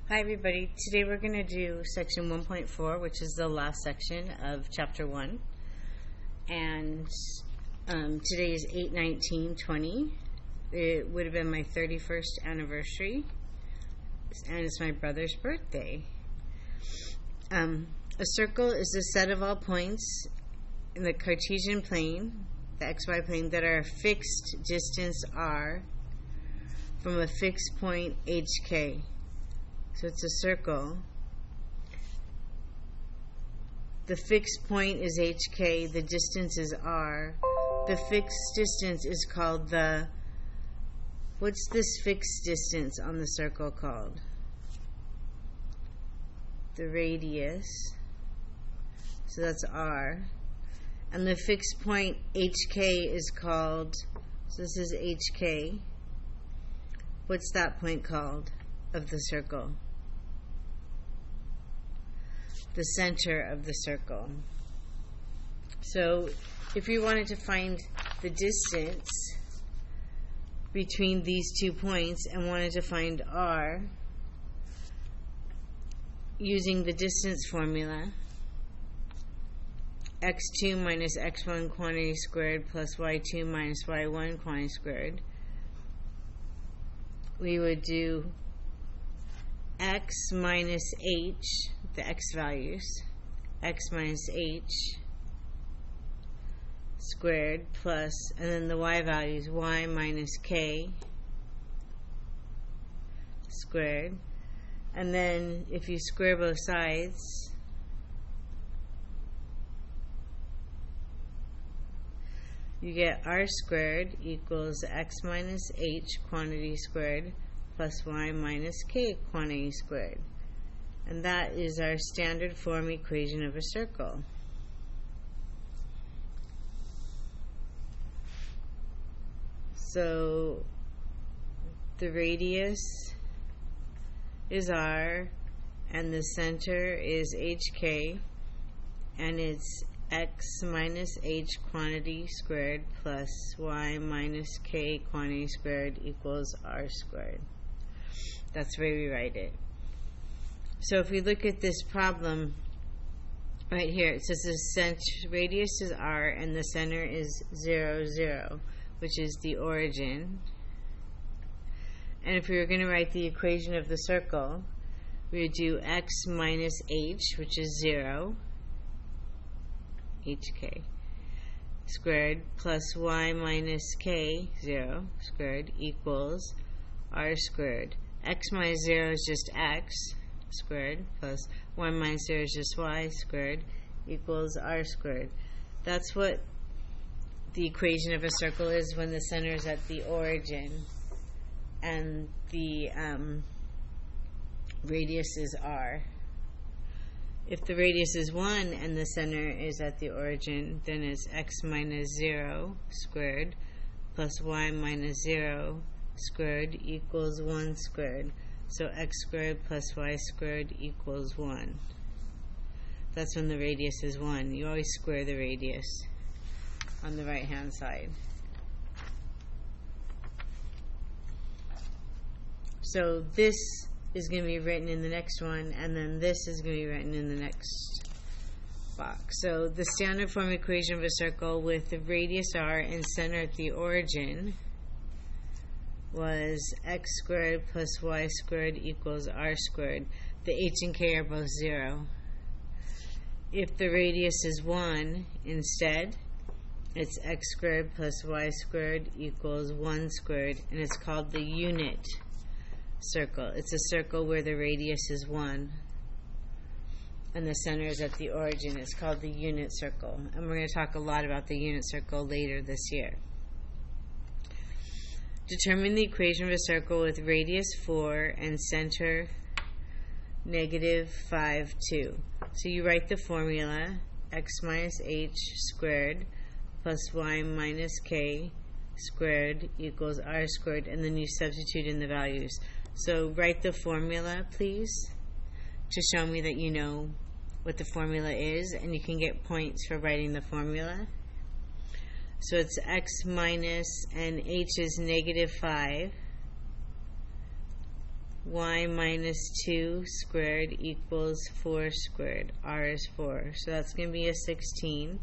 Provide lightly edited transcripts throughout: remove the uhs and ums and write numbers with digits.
Hi everybody, today we're going to do section 1.4, which is the last section of chapter 1, and today is 8/19/20. It would have been my 31st anniversary, and it's my brother's birthday. A circle is the set of all points in the Cartesian plane, the xy plane, that are a fixed distance r from a fixed point hk. So it's a circle. The fixed point is hk, the distance is r. The fixed distance is called what's this fixed distance on the circle called? The radius. So that's r. And the fixed point hk is called, so this is hk. What's that point called of the circle? The center of the circle. So if you wanted to find the distance between these 2 points and wanted to find r using the distance formula, x2 minus x1 quantity squared plus y2 minus y1 quantity squared, we would do x minus h, the x values, x minus h squared plus, and then the y values, y minus k squared. And then if you square both sides, you get r squared equals x minus h quantity squared plus y minus k quantity squared. And that is our standard form equation of a circle. So the radius is r, and the center is hk, and it's x minus h quantity squared plus y minus k quantity squared equals r squared. That's the way we write it. So if we look at this problem right here, it says the radius is r and the center is 0, 0, which is the origin. And if we were going to write the equation of the circle, we would do x minus h, which is 0, hk, squared, plus y minus k, 0, squared, equals r squared. X minus 0 is just x squared, plus y minus 0 is just y squared, equals r squared. That's what the equation of a circle is when the center is at the origin and the radius is r. If the radius is 1 and the center is at the origin, then it's x minus 0 squared plus y minus 0 squared equals 1 squared. So x squared plus y squared equals 1. That's when the radius is 1. You always square the radius on the right hand side. So this is going to be written in the next one, and then this is going to be written in the next box. So the standard form equation of a circle with the radius r and center at the origin was x squared plus y squared equals r squared. The h and k are both 0. If the radius is 1 instead, it's x squared plus y squared equals 1 squared, and it's called the unit circle. It's a circle where the radius is 1 and the center is at the origin. It's called the unit circle, and we're going to talk a lot about the unit circle later this year. Determine the equation of a circle with radius 4 and center negative 5, 2. So you write the formula, x minus h squared plus y minus k squared equals r squared, and then you substitute in the values. So write the formula, please, to show me that you know what the formula is, and you can get points for writing the formula. So it's x minus, and h is negative 5, y minus 2 squared equals 4 squared. R is 4. So that's going to be a 16.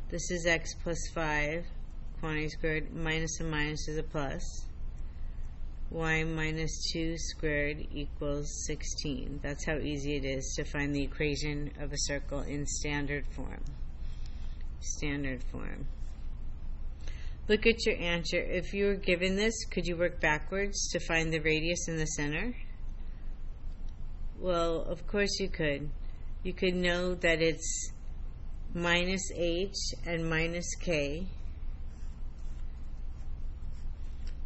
This is x plus 5, quantity squared, minus and minus is a plus. Y minus 2 squared equals 16. That's how easy it is to find the equation of a circle in standard form. Standard form. Look at your answer. If you were given this, could you work backwards to find the radius in the center? Well, of course you could. You could know that it's minus h and minus k.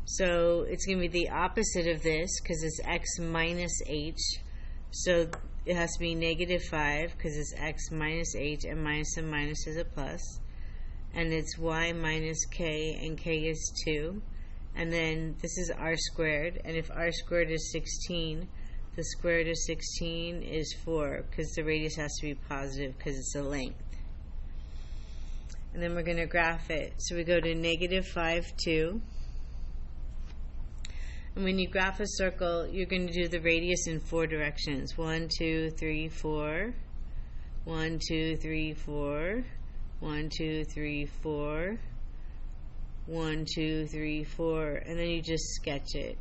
So it's going to be the opposite of this because it's x minus h. So it has to be negative 5 because it's x minus h, and minus is a plus. And it's y minus k, and k is 2. And then this is r squared, and if r squared is 16, the square root of 16 is 4 because the radius has to be positive because it's a length. And then we're going to graph it. So we go to negative 5, 2. And when you graph a circle, you're going to do the radius in 4 directions. 1, 2, 3, 4. 1, 2, 3, 4. 1, 2, 3, 4. 1, 2, 3, 4. And then you just sketch it.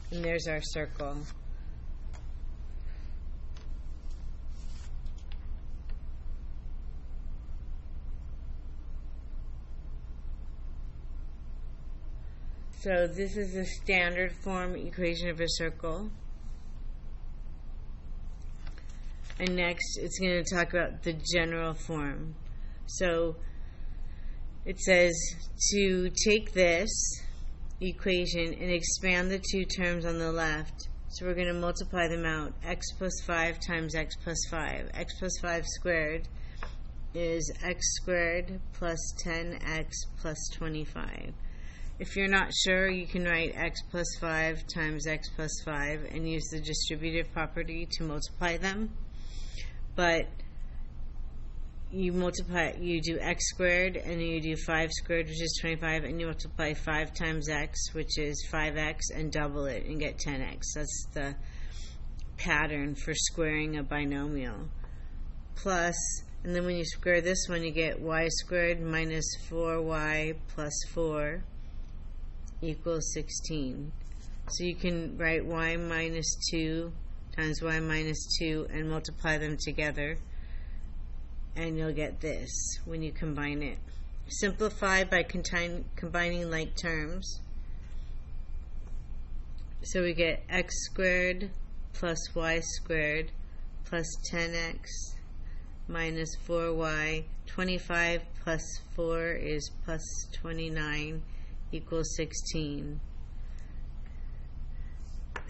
And there's our circle. So this is the standard form equation of a circle. And next it's going to talk about the general form. So it says to take this equation and expand the two terms on the left. So we're going to multiply them out. X plus 5 times x plus 5. X plus 5 squared is x squared plus 10x plus 25. If you're not sure, you can write x plus 5 times x plus 5 and use the distributive property to multiply them. But you do x squared, and you do 5 squared, which is 25, and you multiply 5 times x, which is 5x, and double it and get 10x. That's the pattern for squaring a binomial. Plus, and then when you square this one, you get y squared minus 4y plus 4 equals 16. So you can write y minus 2 times y minus 2 and multiply them together, and you'll get this when you combine it. Simplify by combining like terms. So we get x squared plus y squared plus 10x minus 4y. 25 plus 4 is plus 29 equals 16.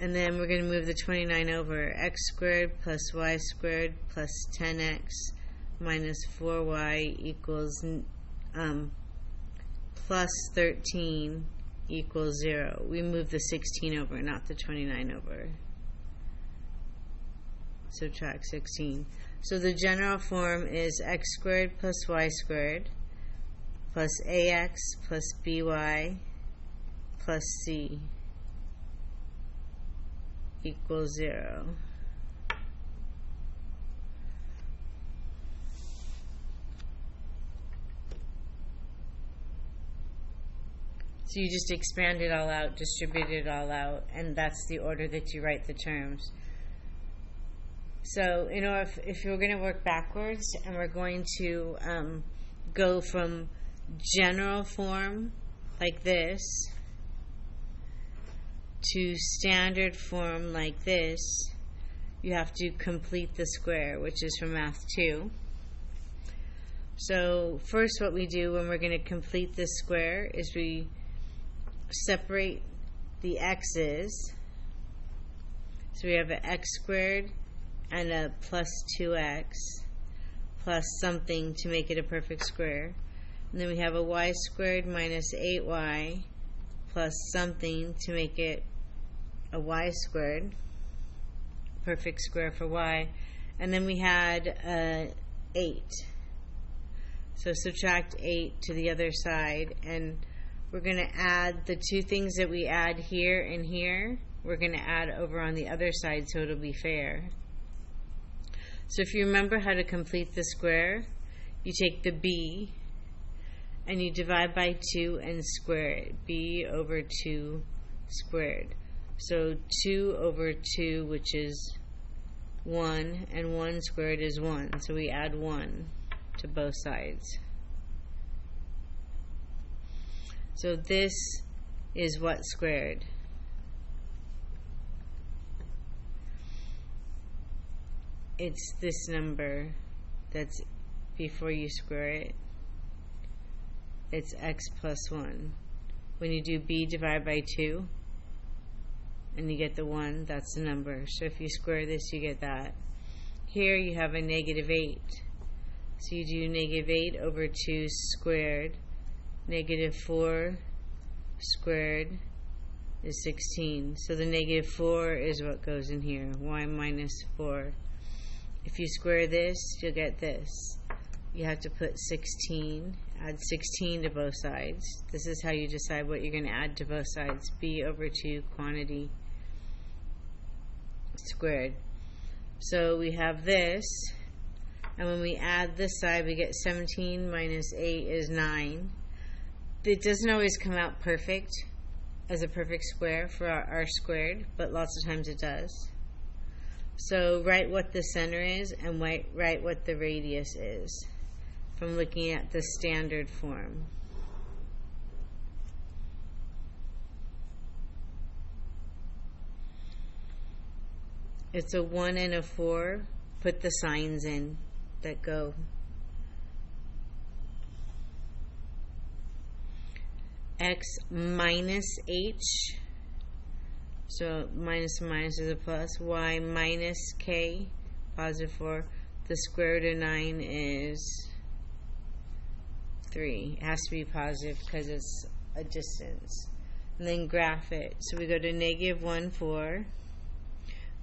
And then we're going to move the 29 over. X squared plus y squared plus 10x minus 4y equals plus 13 equals 0. We move the 16 over, not the 29 over. Subtract 16. So the general form is x squared plus y squared plus ax plus by plus c equals 0. So you just expand it all out, distribute it all out, and that's the order that you write the terms. So, if you're going to work backwards, and we're going to go from general form like this to standard form like this, you have to complete the square, which is from Math 2. So first what we do when we're going to complete this square is we separate the x's. So we have an x squared and a plus 2x plus something to make it a perfect square. And then we have a y squared minus 8y plus something to make it a y squared, perfect square for y. And then we had 8. So subtract 8 to the other side, and we're going to add the two things that we add here and here. We're going to add over on the other side so it'll be fair. So if you remember how to complete the square, you take the b and you divide by 2 and square it. B over 2 squared. So 2 over 2, which is 1, and 1 squared is 1. So we add 1 to both sides. So this is what squared? It's this number that's before you square it. It's x plus 1. When you do b divided by 2 and you get the 1, that's the number. So if you square this, you get that. Here you have a negative 8. So you do negative 8 over 2 squared. Negative 4 squared is 16. So the negative 4 is what goes in here. Y minus 4. If you square this, you'll get this. You have to put 16. Add 16 to both sides. This is how you decide what you're going to add to both sides. B over 2 quantity squared. So we have this. And when we add this side, we get 17 minus 8 is 9. It doesn't always come out perfect as a perfect square for our r squared, but lots of times it does. So write what the center is and write what the radius is from looking at the standard form. It's a 1 and a 4. Put the signs in that go. X minus h, so minus and minus is a plus. Y minus k, positive 4. The square root of 9 is 3. It has to be positive because it's a distance. And then graph it. So we go to negative 1, 4.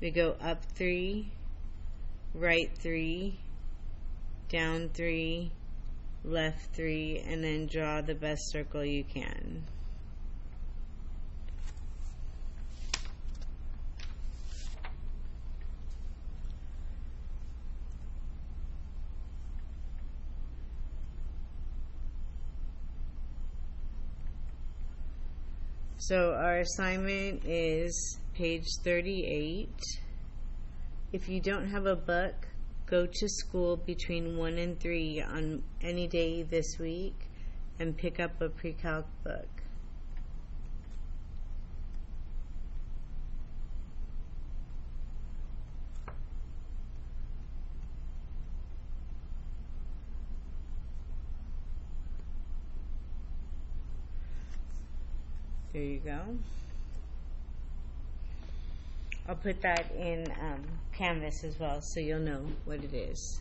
We go up 3, right 3, down 3, left 3, and then draw the best circle you can. So our assignment is page 38. If you don't have a book, go to school between 1 and 3 on any day this week and pick up a pre-calc book. There you go. I'll put that in Canvas as well so you'll know what it is.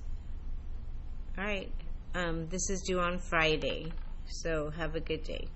Alright, this is due on Friday, so have a good day.